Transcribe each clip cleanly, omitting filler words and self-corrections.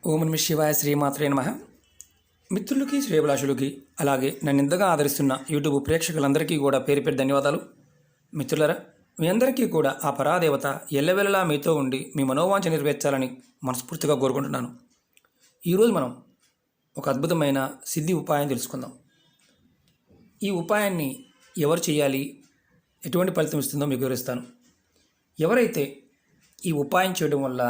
ఓం నమః శివాయ శ్రీమాత్రే నమః. మిత్రులకి శ్రేయభిలాషులకి అలాగే నన్ను ఇంతగా ఆదరిస్తున్న యూట్యూబ్ ప్రేక్షకులందరికీ కూడా పేరు పేరు ధన్యవాదాలు. మిత్రులరా, మీ అందరికీ కూడా ఆ పరాదేవత ఎల్లవెల్లలా మీతో ఉండి మీ మనోవాంఛ నెరవేర్చాలని మనస్ఫూర్తిగా కోరుకుంటున్నాను. ఈరోజు మనం ఒక అద్భుతమైన సిద్ధి ఉపాయం తెలుసుకుందాం. ఈ ఉపాయాన్ని ఎవరు చేయాలి, ఎటువంటి ఫలితం ఇస్తుందో మీకు వివరిస్తాను. ఎవరైతే ఈ ఉపాయం చేయడం వల్ల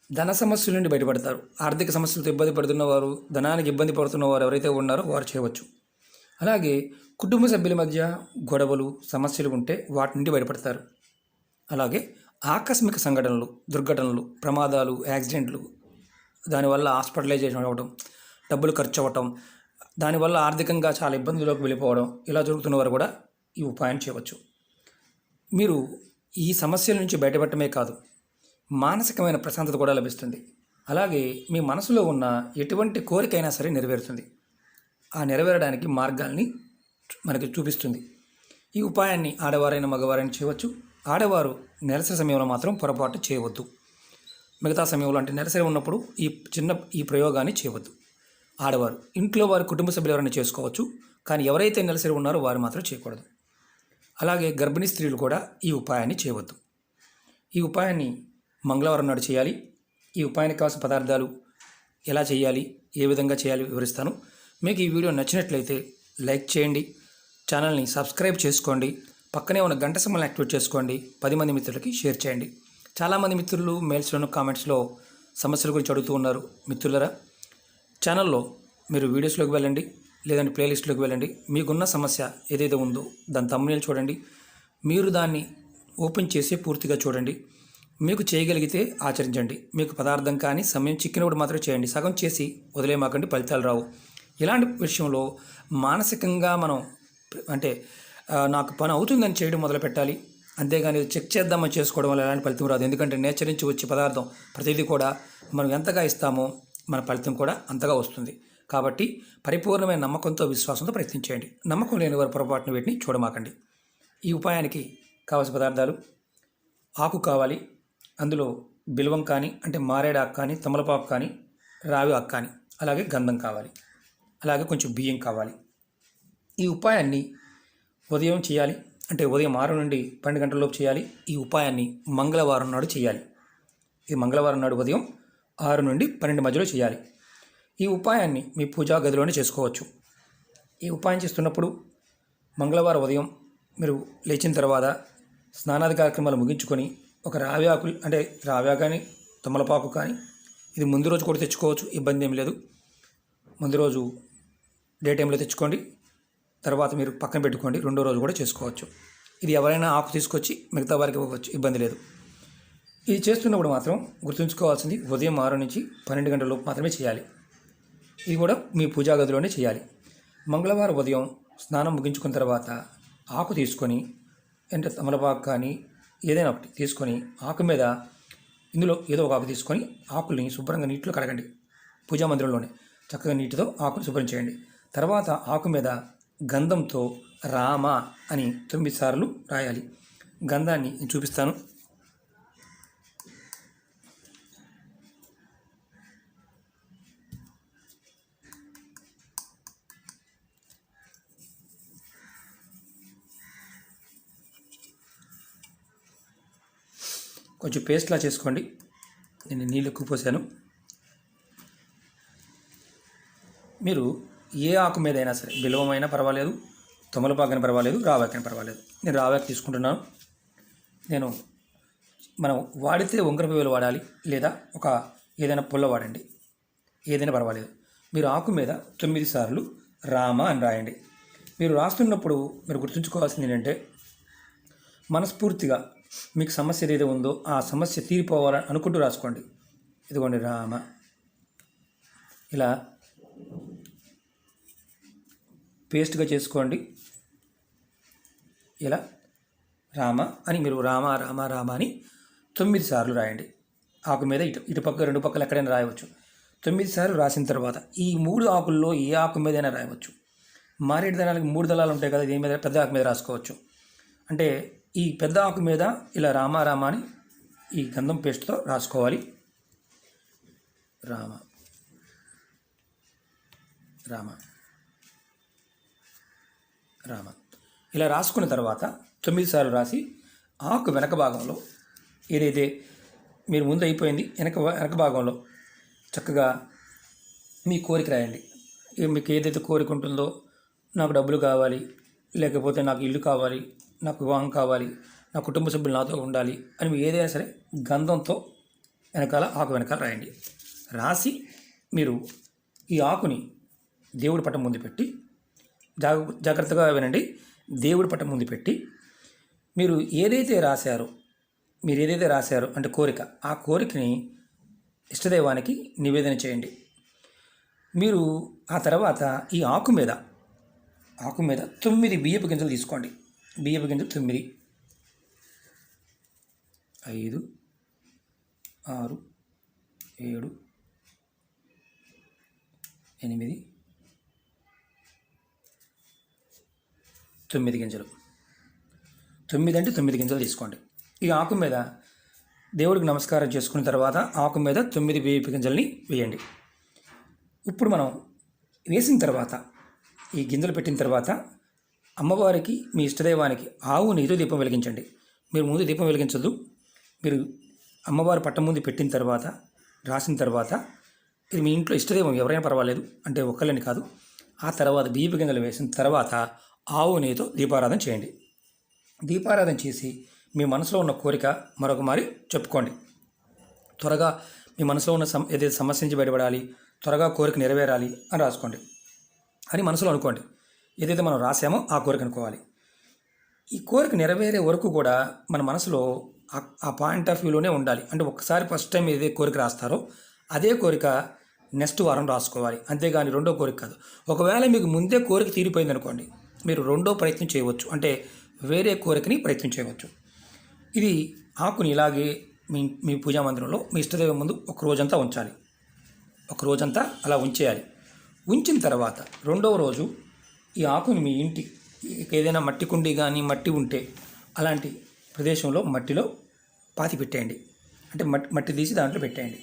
ధన సమస్యల నుండి బయటపడతారు, ఆర్థిక సమస్యలతో ఇబ్బంది పడుతున్నవారు, ధనానికి ఇబ్బంది పడుతున్నవారు ఎవరైతే ఉన్నారో వారు చేయవచ్చు. అలాగే కుటుంబ సభ్యుల మధ్య గొడవలు సమస్యలు ఉంటే వాటి నుండి బయటపడతారు. అలాగే ఆకస్మిక సంఘటనలు, దుర్ఘటనలు, ప్రమాదాలు, యాక్సిడెంట్లు, దానివల్ల హాస్పిటలైజేషన్ అవ్వడం, డబ్బులు ఖర్చు అవ్వటం, దానివల్ల ఆర్థికంగా చాలా ఇబ్బందుల్లోకి వెళ్ళిపోవడం, ఇలా జరుగుతున్నవారు కూడా ఈ ఉపాయం చేయవచ్చు. మీరు ఈ సమస్యల నుంచి బయటపడటమే కాదు, మానసికమైన ప్రశాంతత కూడా లభిస్తుంది. అలాగే మీ మనసులో ఉన్న ఎటువంటి కోరికైనా సరే నెరవేరుతుంది. ఆ నెరవేరడానికి మార్గాల్ని మనకి చూపిస్తుంది. ఈ ఉపాయాన్ని ఆడవారైన మగవారైనా చేయవచ్చు. ఆడవారు నెలసరి సమయంలో మాత్రం పొరపాటు చేయవద్దు. మిగతా సమయంలో అంటే నెలసరి ఉన్నప్పుడు ఈ ప్రయోగాన్ని చేయవద్దు. ఆడవారు ఇంట్లో వారి కుటుంబ సభ్యులు ఎవరైనా చేసుకోవచ్చు, కానీ ఎవరైతే నెలసరి ఉన్నారో వారు మాత్రం చేయకూడదు. అలాగే గర్భిణీ స్త్రీలు కూడా ఈ ఉపాయాన్ని చేయవద్దు. ఈ ఉపాయాన్ని మంగళవారం నాడు చేయాలి. ఈ ఉపాయానికి కావాల్సిన పదార్థాలు, ఎలా చేయాలి, ఏ విధంగా చేయాలి వివరిస్తాను. మీకు ఈ వీడియో నచ్చినట్లయితే లైక్ చేయండి, ఛానల్ని సబ్స్క్రైబ్ చేసుకోండి, పక్కనే ఉన్న గంట సింబల్ని యాక్టివేట్ చేసుకోండి, 10 మంది మిత్రులకి షేర్ చేయండి. చాలామంది మిత్రులు మెయిల్స్లోను కామెంట్స్లో సమస్యల గురించి అడుగుతూ ఉన్నారు. మిత్రులరా, ఛానల్లో మీరు వీడియోస్లోకి వెళ్ళండి, లేదంటే ప్లేలిస్ట్లోకి వెళ్ళండి. మీకున్న సమస్య ఏదైతే ఉందో దాని thumbnail చూడండి, మీరు దాన్ని ఓపెన్ చేసి పూర్తిగా చూడండి. మీకు చేయగలిగితే ఆచరించండి. మీకు పదార్థం కానీ సమయం చిక్కినప్పుడు మాత్రం చేయండి. సగం చేసి వదిలేమాకండి, ఫలితాలు రావు. ఇలాంటి విషయంలో మానసికంగా మనం అంటే నాకు పని అవుతుందని చేయడం మొదలు పెట్టాలి. అంతేగాని చెక్ చేద్దామని చేసుకోవడం వల్ల ఎలాంటి ఫలితం రాదు. ఎందుకంటే నేచర్ నుంచి వచ్చే పదార్థం ప్రతిదీ కూడా మనం ఎంతగా ఇస్తామో మన ఫలితం కూడా అంతగా వస్తుంది. కాబట్టి పరిపూర్ణమైన నమ్మకంతో, విశ్వాసంతో ప్రయత్నించేయండి. నమ్మకం లేని వారి పొరపాటున వీటిని చూడమాకండి. ఈ ఉపాయానికి కావాల్సిన పదార్థాలు: ఆకు కావాలి, అందులో బిల్వం కానీ అంటే మారేడు ఆకు కానీ, తమలపాకు కానీ, రావి ఆకు కానీ, అలాగే గంధం కావాలి, అలాగే కొంచెం బియ్యం కావాలి. ఈ ఉపాయాన్ని ఉదయం చేయాలి, అంటే ఉదయం 6 నుండి 12 గంటల లోపు చేయాలి. ఈ ఉపాయాన్ని మంగళవారం నాడు చేయాలి. ఇది మంగళవారం నాడు ఉదయం 6 నుండి 12 మధ్యలో చేయాలి. ఈ ఉపాయాన్ని మీ పూజా గదిలోనే చేసుకోవచ్చు. ఈ ఉపాయం చేస్తున్నప్పుడు మంగళవారం ఉదయం మీరు లేచిన తర్వాత స్నానాది కార్యక్రమాలు ముగించుకొని ఒక రావి ఆకు అంటే రావి ఆకు కానీ తమలపాకు కానీ, ఇది ముందు రోజు కూడా తెచ్చుకోవచ్చు, ఇబ్బంది ఏం లేదు. ముందు రోజు డే టైంలో తెచ్చుకోండి, తర్వాత మీరు పక్కన పెట్టుకోండి. రెండో రోజు కూడా చేసుకోవచ్చు. ఇది ఎవరైనా ఆకు తీసుకొచ్చి మిగతా వారికి ఇవ్వచ్చు, ఇబ్బంది లేదు. ఇది చేస్తున్నప్పుడు మాత్రం గుర్తుంచుకోవాల్సింది ఉదయం 6 నుంచి 12 గంటల లోపు మాత్రమే చేయాలి. ఇది కూడా మీ పూజా గదిలోనే చేయాలి. మంగళవారం ఉదయం స్నానం ముగించుకున్న తర్వాత ఆకు తీసుకొని, అంటే తమలపాకు కానీ ఏదైనా ఒకటి తీసుకొని ఆకు మీద, ఇందులో ఏదో ఒక ఆకు తీసుకొని ఆకుల్ని శుభ్రంగా నీటిలో కడగండి. పూజా మందిరంలోనే చక్కగా నీటితో ఆకుని శుభ్రం చేయండి. తర్వాత ఆకు మీద గంధంతో రామ అని 9 సార్లు రాయాలి. గంధాన్ని నేను చూపిస్తాను. కొంచెం పేస్ట్లా చేసుకోండి. నేను నీళ్ళు ఎక్కువ పోసాను. మీరు ఏ ఆకు మీద అయినా సరే, బిల్వమైనా పర్వాలేదు, తమలపాకైనా పర్వాలేదు, రావాకైనా పర్వాలేదు. నేను రావాకు తీసుకుంటున్నాను. మనం వాడితే ఉంగరపు వేలు వాడాలి, లేదా ఒక ఏదైనా పుల్ల వాడండి, ఏదైనా పర్వాలేదు. మీరు ఆకు మీద 9 సార్లు రామ అని రాయండి. మీరు రాస్తున్నప్పుడు మీరు గుర్తుంచుకోవాల్సింది ఏంటంటే, మనస్ఫూర్తిగా మీకు సమస్య ఏదైతే ఉందో ఆ సమస్య తీరిపోవాలని అనుకుంటూ రాసుకోండి. ఇదిగోండి రామ, ఇలా పేస్ట్గా చేసుకోండి. ఇలా రామ అని మీరు రామ రామ రామ అని 9 సార్లు రాయండి. ఆకు మీద ఇటుపక్క 2 పక్కలు ఎక్కడైనా రాయవచ్చు. 9 సార్లు రాసిన తర్వాత ఈ 3 ఆకుల్లో ఏ ఆకు మీదైనా రాయవచ్చు. మారేడు దళాలకు 3 దళాలు ఉంటాయి కదా, దీని మీద పెద్ద ఆకు మీద రాసుకోవచ్చు. అంటే ఈ పెద్ద ఆకు మీద ఇలా రామ రామ అని ఈ గంధం పేస్ట్తో రాసుకోవాలి. రామ రామ రామ. ఇలా రాసుకున్న తర్వాత 9 సార్లు రాసి ఆకు వెనక భాగంలో ఏదైతే మీరు ముందు అయిపోయింది వెనక భాగంలో చక్కగా మీ కోరిక రాయండి. మీకు ఏదైతే కోరిక ఉంటుందో, నాకు డబ్బులు కావాలి, లేకపోతే నాకు ఇల్లు కావాలి, నాకు వివాహం కావాలి, నా కుటుంబ సభ్యులు నాతో ఉండాలి అని మీరు ఏదైనా సరే గంధంతో ఆకు వెనకాల రాయండి. రాసి మీరు ఈ ఆకుని దేవుడి పటం ముందు పెట్టి జాగ్రత్తగా వినండి. దేవుడి పటం ముందు పెట్టి మీరు ఏదైతే రాశారో అంటే కోరిక, ఆ కోరికని ఇష్టదైవానికి నివేదన చేయండి. మీరు ఆ తర్వాత ఈ ఆకు మీద 9 బియ్యపు గింజలు తీసుకోండి. బియ్యపు గింజలు 9, 5, 6, 7, 8, 9 గింజలు. 9 అంటే 9 గింజలు తీసుకోండి. ఈ ఆకు మీద దేవుడికి నమస్కారం చేసుకున్న తర్వాత ఆకు మీద 9 బియ్యపు గింజల్ని వేయండి. ఇప్పుడు మనం వేసిన తర్వాత, ఈ గింజలు పెట్టిన తర్వాత అమ్మవారికి, మీ ఇష్టదైవానికి ఆవు నెయ్యితో దీపం వెలిగించండి. మీరు ముందు దీపం వెలిగించద్దు. మీరు అమ్మవారి పట్టం ముందు పెట్టిన తర్వాత, రాసిన తర్వాత, ఇది మీ ఇంట్లో ఇష్టదైవం ఎవరైనా పర్వాలేదు, అంటే ఒక్కళ్ళని కాదు. ఆ తర్వాత బియ్యపు గింజలు వేసిన తర్వాత ఆవు నెయ్యితో దీపారాధన చేయండి. దీపారాధన చేసి మీ మనసులో ఉన్న కోరిక మరొక మారి చెప్పుకోండి. త్వరగా మీ మనసులో ఉన్న ఏదైతే సమస్య నుంచి బయటపడాలి, త్వరగా కోరిక నెరవేరాలి అని రాసుకోండి అని మనసులో అనుకోండి. ఏదైతే మనం రాసామో ఆ కోరిక అనుకోవాలి. ఈ కోరిక నెరవేరే వరకు కూడా మన మనసులో ఆ పాయింట్ ఆఫ్ వ్యూలోనే ఉండాలి. అంటే ఒక్కసారి ఫస్ట్ టైం ఏదైతే కోరిక రాస్తారో అదే కోరిక నెక్స్ట్ వారం రాసుకోవాలి. అంతేగాని రెండో కోరిక కాదు. ఒకవేళ మీకు ముందే కోరిక తీరిపోయింది అనుకోండి, మీరు రెండో ప్రయత్నం చేయవచ్చు, అంటే వేరే కోరికని ప్రయత్నం చేయవచ్చు. ఇది ఆకుని ఇలాగే మీ పూజా మందిరంలో మీ ఇష్టదైవం ముందు ఒక రోజంతా ఉంచాలి. ఒక రోజంతా అలా ఉంచేయాలి. ఉంచిన తర్వాత రెండవ రోజు ఈ ఆకుని మీ ఇంటి ఏదైనా మట్టి కుండి కానీ మట్టి ఉంటే అలాంటి ప్రదేశంలో మట్టిలో పాతి పెట్టేయండి. అంటే మట్టి తీసి దాంట్లో పెట్టేయండి.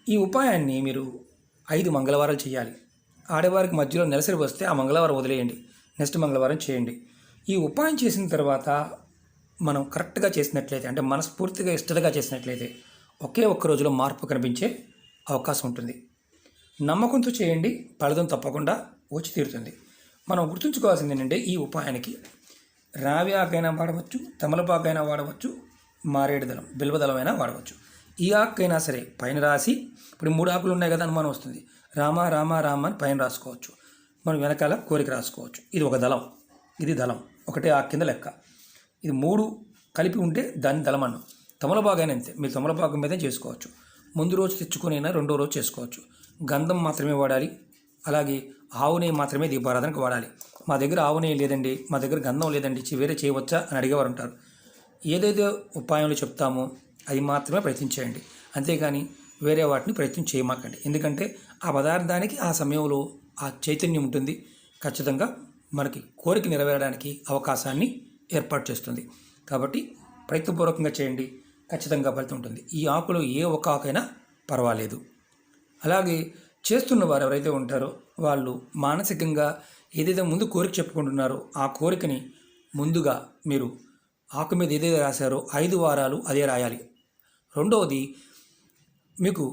ఈ ఉపాయాన్ని మీరు 5 మంగళవారాలు చేయాలి. ఆడవారికి మధ్యలో నెలసరి వస్తే ఆ మంగళవారం వదిలేయండి, నెక్స్ట్ మంగళవారం చేయండి. ఈ ఉపాయం చేసిన తర్వాత మనం కరెక్ట్గా చేసినట్లయితే, అంటే మనస్ఫూర్తిగా ఇష్టతగా చేసినట్లయితే ఒకే ఒక్క రోజులో మార్పు కనిపించే అవకాశం ఉంటుంది. నమ్మకంతో చేయండి, ఫలితం తప్పకుండా వచ్చి తీరుతుంది. మనం గుర్తుంచుకోవాల్సింది ఏంటంటే, ఈ ఉపాయానికి రావి ఆకైనా వాడవచ్చు, తమలపాకైనా వాడవచ్చు, మారేడు దళం, బిల్వదళమైనా వాడవచ్చు. ఈ ఆకైనా సరే పైన రాసి, ఇప్పుడు 3 ఆకులు ఉన్నాయి కదా అనుమానం వస్తుంది, రామ రామ రామ అని పైన రాసుకోవచ్చు. మనం వెనకాల కోరిక రాసుకోవచ్చు. ఇది ఒక దళం, ఇది దళం, ఒకటే ఆకు కింద లెక్క. ఇది 3 కలిపి ఉంటే దాన్ని దళం అన్నం. తమలపాకైనా అంతే, మీరు తమలపాకు మీదే చేసుకోవచ్చు. ముందు రోజు తెచ్చుకునైనా రెండో రోజు చేసుకోవచ్చు. గంధం మాత్రమే వాడాలి. అలాగే ఆవు నెయ్యి మాత్రమే దీపారాధనకు వాడాలి. మా దగ్గర ఆవు నెయ్యి లేదండి, మా దగ్గర గంధం లేదండి, వేరే చేయవచ్చా అని అడిగేవారు ఉంటారు. ఏదైతే ఉపాయంలో చెప్తామో అది మాత్రమే ప్రయత్నం చేయండి. అంతేగాని వేరే వాటిని ప్రయత్నం చేయమాకండి. ఎందుకంటే ఆ పదార్థానికి ఆ సమయంలో ఆ చైతన్యం ఉంటుంది. ఖచ్చితంగా మనకి కోరిక నెరవేరడానికి అవకాశాన్ని ఏర్పాటు చేస్తుంది. కాబట్టి ప్రయత్నపూర్వకంగా చేయండి, ఖచ్చితంగా ఫలితం ఉంటుంది. ఈ ఆకులో ఏ ఒక్క ఆకైనా పర్వాలేదు. అలాగే చేస్తున్న వారు ఎవరైతే ఉంటారో వాళ్ళు మానసికంగా ఏదైతే ముందు కోరిక చెప్పుకుంటున్నారో ఆ కోరికని ముందుగా మీరు ఆకు మీద ఏదైతే రాశారో 5 వారాలు అదే రాయాలి. రెండవది, మీకు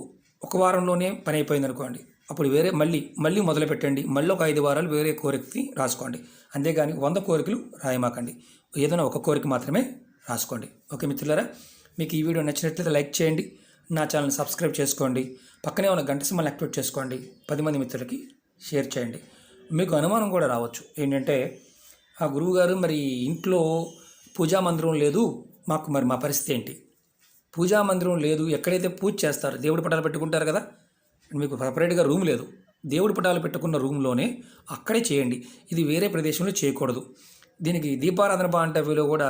ఒక వారంలోనే పని అయిపోయింది అనుకోండి, అప్పుడు వేరే మళ్ళీ మొదలు పెట్టండి. మళ్ళీ ఒక 5 వారాలు వేరే కోరికకి రాసుకోండి. అంతేగాని 100 కోరికలు రాయమాకండి. ఏదైనా ఒక కోరిక మాత్రమే రాసుకోండి. ఓకే మిత్రులారా, మీకు ఈ వీడియో నచ్చినట్లయితే లైక్ చేయండి, నా ఛానల్ని సబ్స్క్రైబ్ చేసుకోండి, పక్కనే ఉన్న గంట సింబల్ని యాక్టివేట్ చేసుకోండి, 10 మంది మిత్రులకి షేర్ చేయండి. మీకు అనుమానం కూడా రావచ్చు ఏంటంటే, ఆ గురువుగారు మరి ఇంట్లో పూజా మందిరం లేదు, మరి మా పరిస్థితి ఏంటి? పూజా మందిరం లేదు, ఎక్కడైతే పూజ చేస్తారు దేవుడి పటాలు పెట్టుకుంటారు కదా, మీకు సపరేట్గా రూమ్ లేదు, దేవుడి పటాలు పెట్టుకున్న రూమ్లోనే అక్కడే చేయండి. ఇది వేరే ప్రదేశంలో చేయకూడదు. దీనికి దీపారాధన బాంటవిలో కూడా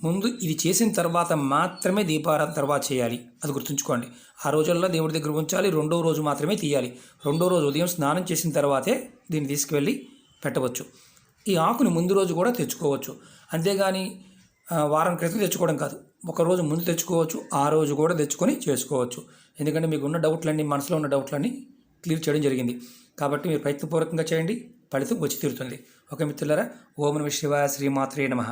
ముందు ఇది చేసిన తర్వాత మాత్రమే దీపారాధన తర్వాత చేయాలి. అది గుర్తుంచుకోండి. ఆ రోజుల్లో దేవుడి దగ్గర ఉంచాలి, రెండో రోజు మాత్రమే తీయాలి. రెండో రోజు ఉదయం స్నానం చేసిన తర్వాతే దీన్ని తీసుకువెళ్ళి పెట్టవచ్చు. ఈ ఆకుని ముందు రోజు కూడా తెచ్చుకోవచ్చు. అంతేగాని వారం క్రితం తెచ్చుకోవడం కాదు, ఒక రోజు ముందు తెచ్చుకోవచ్చు, ఆ రోజు కూడా తెచ్చుకొని చేసుకోవచ్చు. ఎందుకంటే మీకు ఉన్న డౌట్లన్నీ, మనసులో ఉన్న డౌట్లన్నీ క్లియర్ చేయడం జరిగింది. కాబట్టి మీరు ప్రయత్నపూర్వకంగా చేయండి, ఫలితం వచ్చి తీరుతుంది. ఓకే మిత్రులారా, ఓం నమః శివాయ, శ్రీమాత్రే నమః.